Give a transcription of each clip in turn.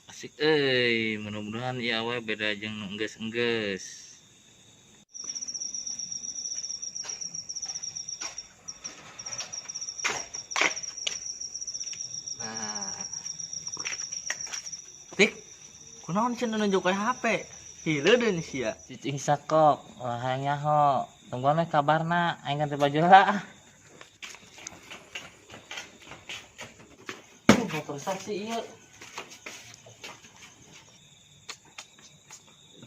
Asik mudah-mudahan ya we beda jeung nu enggeus-enggeus. Nah, tik kunaon cenah nunjuk ke HP? Hileud deui sia. Cicing sakok, hayang nyaho. Tungguan we kabarna, aing ganti baju heula. Motor saksi ieu.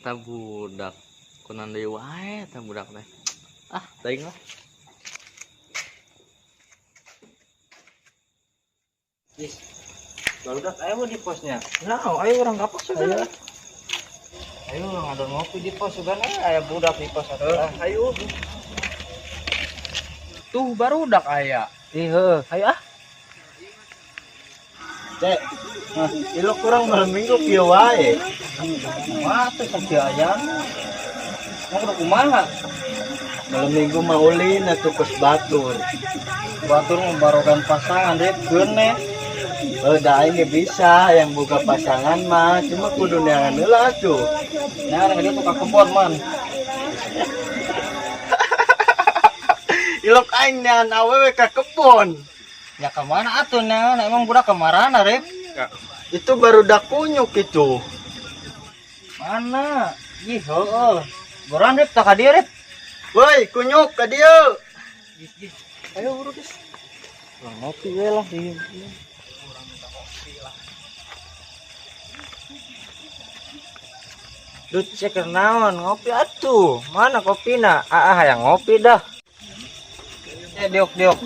Eta budak kunaon deui wae eta budak teh. Ah, teuing lah. Yes. Barudak ayo di posnya. Nah, ayo orang kapos juga. Ayo orang ada ngopi di pos juga aya budak di pos atuh. Ayo. Tuh barudak aya. Ih, heuh. Ayo ah. Cek. Nah, ilok kurang malam minggu pieu wae. Mah teh sakieu aya. Mau kumaha? Malam minggu mah ulin atuh kos batur. Batur mah barogan pasangan deh keuneh. Da ini bisa yang buka pasangan mah cuma kudu neangan heula tuh. Neangan dia tukang kebon man. Ilok aing neangan awewe ka kebon. Ya ke mana atuh neangan emang budak kemarana rep? Ya. Itu baru dak kunyuk itu. Mana? Ih heueuh. Goran rep tak ka dieu rep. Woi, kunyuk ka dieu. Ayo buru geus. Lah ngopi we lah di. Dut ceker naon ngopi atuh. Mana kopina? Hayang ngopi dah. Diok.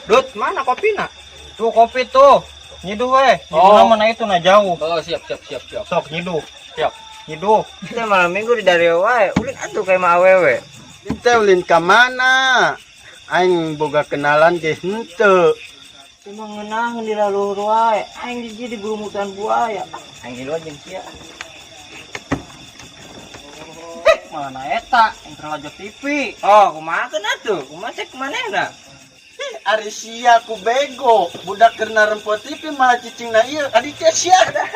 Dut, mana kopina? Tuh kopi tuh. Nyiduh we. Nyiduh mana itu na jauh. Oh, siap. Sok nyiduh. Siap. Nyiduh. Kita malam minggu di dari wae. Ulin atuh kayak mah awewe. Kita ulin ka mana? Aing boga kenalan ge henteu. Cuma ngeunahun di laluhur wae. Aing di burumutan buaya. Aing di luar jeung sia. Mana eta? Interlajo TV. Oh, kumaha atuh? Kumaha cek manehna? Ari sia ku bego. Budak keur narempot TV malah cicingna ieu. Adi teh sia dah.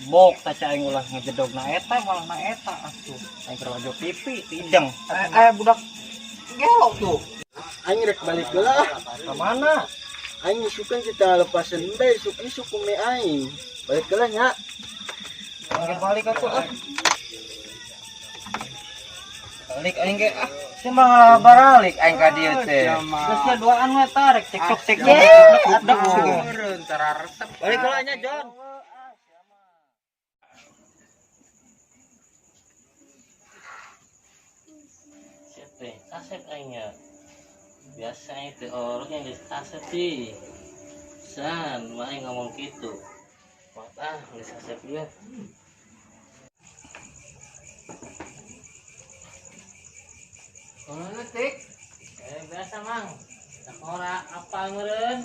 Bok taca aing ulah ngejedogna eta malah na eta atuh. Aing Interlajo TV tideng. Budak gelok tuh. Aing rek balik heula. Ka mana? Aing suka kita lepasan bae isuk kume aing. Balik heula nya. Balik atuh ah. Balik aing ge ah. Cuma baralik aing ka dieu teh. Geus duaan we tarik cekcok. Udah meureun tara resep. Balik heula nya Jon. Siapa? Kasep aingnya. Biasanya itu orang yang disasep sih. San, main ngomong gitu. Wah, disasep dia. Kalau ngetik, kayak biasa mang. Sakora apa meren?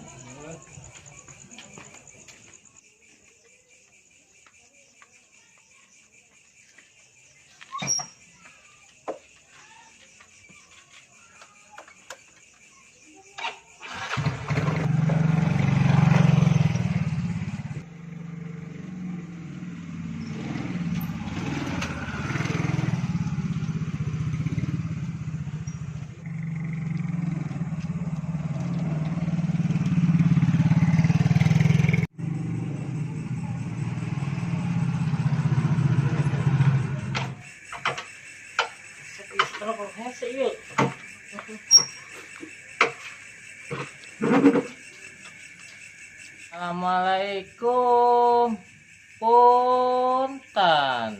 Assalamualaikum Punten.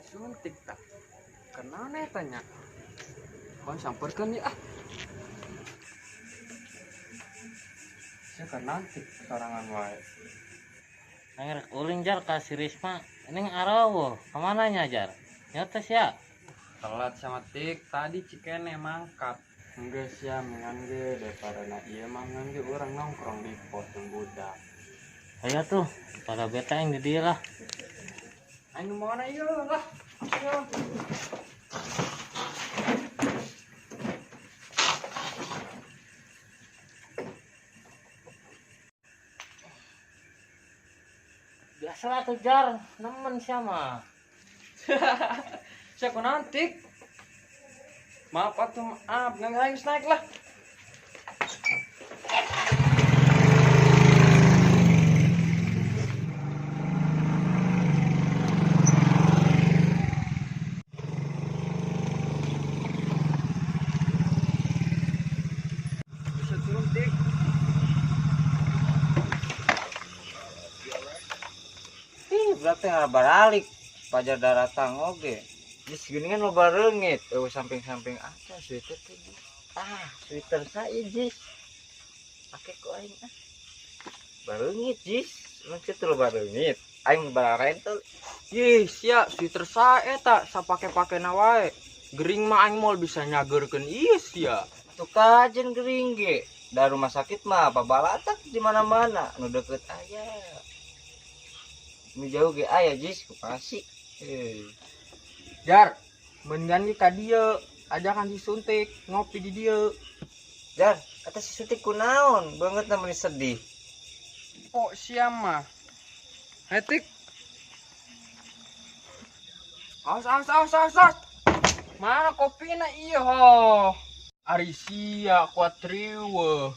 Suntik tak kenapa tanya kon samperkan ya saya kan nanti sorangan wae Akhir uling jar kasih Risma. Ini arawo. Kemana nya jar? Nyotes ya. Telat sama tik tadi cikene mangkat. Enggak sia mengangge daripada na iya mangangge orang nongkrong di pos yang budak. Ayo tuh, pada beta yang di dia lah. Ayo mana iya lah. Ayo. Biasalah tuh jar, nemen siapa? Siapa nanti? Maaf atuh maaf, nggak harus naik lah. Bisa turun tik. Berarti nggak balik pajar daratang oge. Jis gini kan lo barengit, samping-samping aja sweater tuh. Sweater saya jis. Pakai kok aing barengit jis. Maksud lo barengit. Aing rental. Yes ya, sweater saya tak sapake-pake nawae. Gering mah aing mall bisa nyagerkeun yes ya. Tuh kajen gering ge. Dari rumah sakit mah apa balatak di mana-mana. Nu deket aya. Nu jauh ge aya jis ku pasti. Jar, mendingan ka dieu, ajakan disuntik, ngopi di dieu. Jar, kata si suntik kunaon, banget namanya sedih. Oh, siam mah. Hetik. Awas. Mana kopina iya ho? Ari sia kuat riweuh.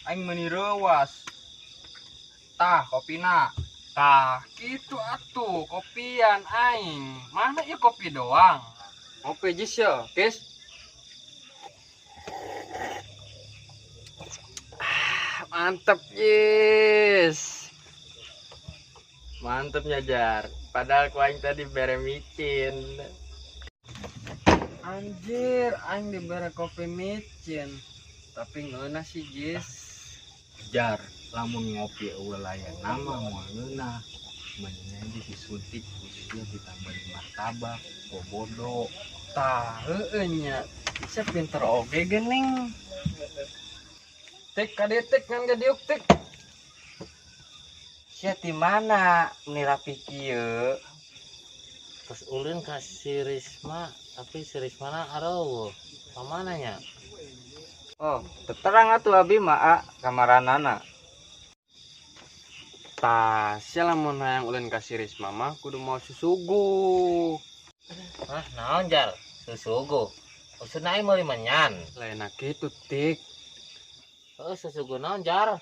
Aing meuni rewas. Tah kopina. Tah, gitu atuh kopian aing. Mana ieu kopi doang? Ngopi jis ya, guys. Mantep jis. Mantep Jar. Padahal ku aing tadi bere micin. Anjir, aing dibere kopi micin. Tapi ngeunah sih jis. Jar, lamun ngopi eueuh layan nama moal ngeunah. Mendingan disuntik khususnya ditambahin martabak, bobodo. Tah, heueuh nya. Bisa pinter oge geuning. Tek kadetek ngan gadiuk tek. Sia ti mana ni rapi kieu? Terus ulin kasih Risma, tapi si Risma na arawo. Kemana nya? Oh, terang atuh abi mah kamaranana. Tah, sia lamun hayang ulin kasih Risma mah kudu mau susugu. Naon jar? Susugo. Usuna aing meuli menyan. Lain kitu tik. Susugo naon jar?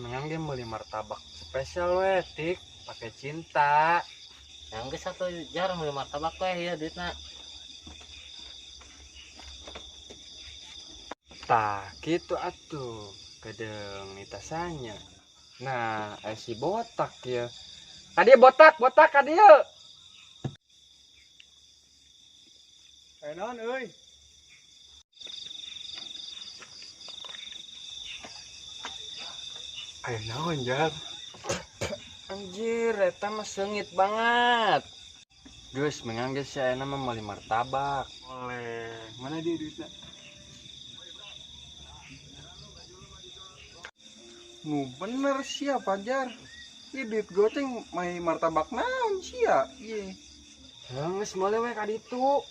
Mengang ge meuli martabak spesial we tik, pakai cinta. Yang geus satu jar meuli martabak we ya duitna. Tah, gitu atuh. Kadang nitasanya. Nah, si botak ya. Kadieu botak kadieu. Naon euy? Ayo naon jar? Anjir, eta mah seungit banget. Geus mengang geus sia mah meuli martabak. Oleh, mana dia duitna? Nu bener sia pajar. Ieu duit goceng mai martabak naon sia? Ieu. Geus meuli we ka ditu.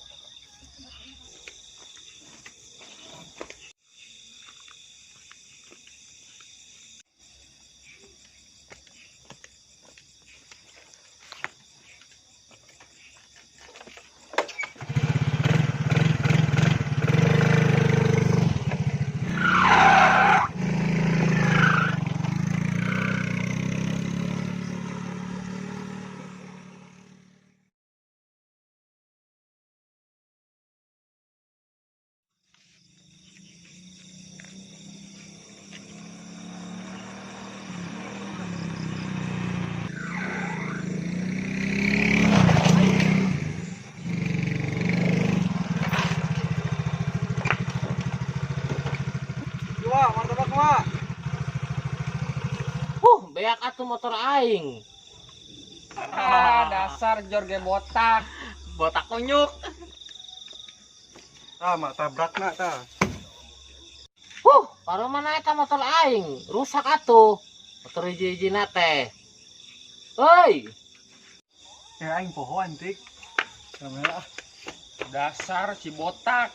beak atuh motor aing. Dasar Jorge botak. Botak kunyuk. Mak tabrakna tah. Baru mana eta motor aing? Rusak atuh. Motor hiji-hijina teh. Hei, Ya aing pohoan tik. Kamera. Dasar si botak.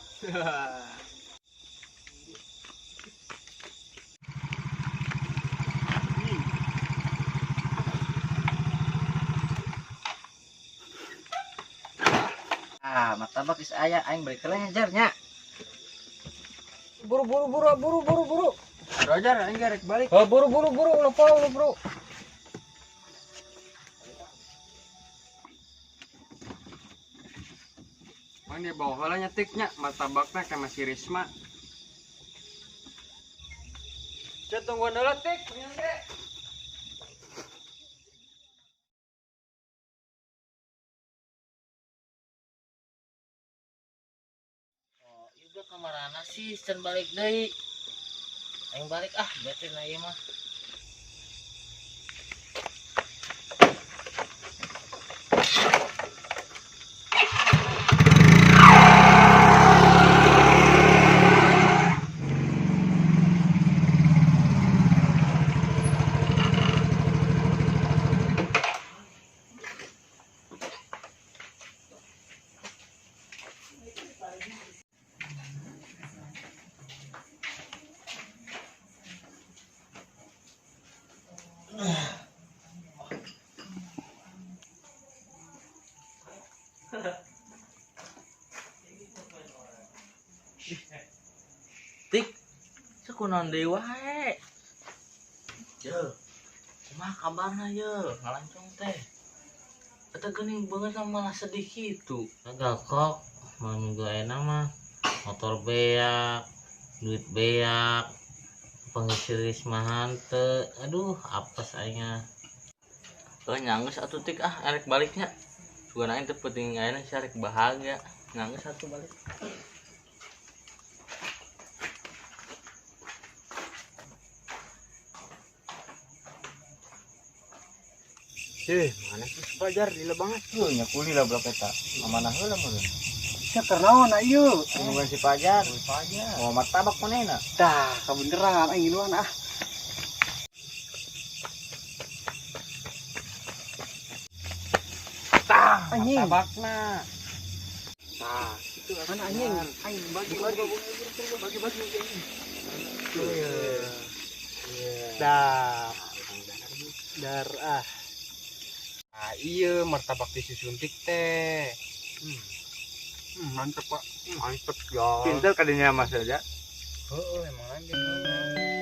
Martabak is aya aing balik kelenjarnya. Buru. Roger aing garek balik. Oh, buru, ulah bro. Mang dia bawa heula nyetiknya martabakna ka si Risma. Cek tungguan heula tik, nyang ge. juga kamarana sih can balik deui. Aing balik bete na ieu mah. Tik, sakunaon deui wae. Yeul. Kumaha kabarna yeul? Ngalancong teh. Eta geuning beungeut malah sedih kitu. Gagakok, mang juga enak mah. Motor beak, duit beak, pengisi rismahan teu. Aduh, apes aingna. Nyanggeus atuh Tik arek baliknya. Sugana aing teh penting ayeuna si arek bahagia. Nyanggeus atuh balik. Mana sih Fajar di banget. Nya kuli lah blok eta. Amanah heula meureun. Sia kernaon ieu? Tungguan si Fajar. Oh, martabak manehna. Tah, kabeneran aing ngiluan Tah, Anjing. martabakna. Tah, itu Mana anjing? Aing bagi. Dah. Iya martabak disusuntik teh. Mantep, Pak. Mantep ya. Pinter kadinya Mas aja. Heeh, emang lanjut.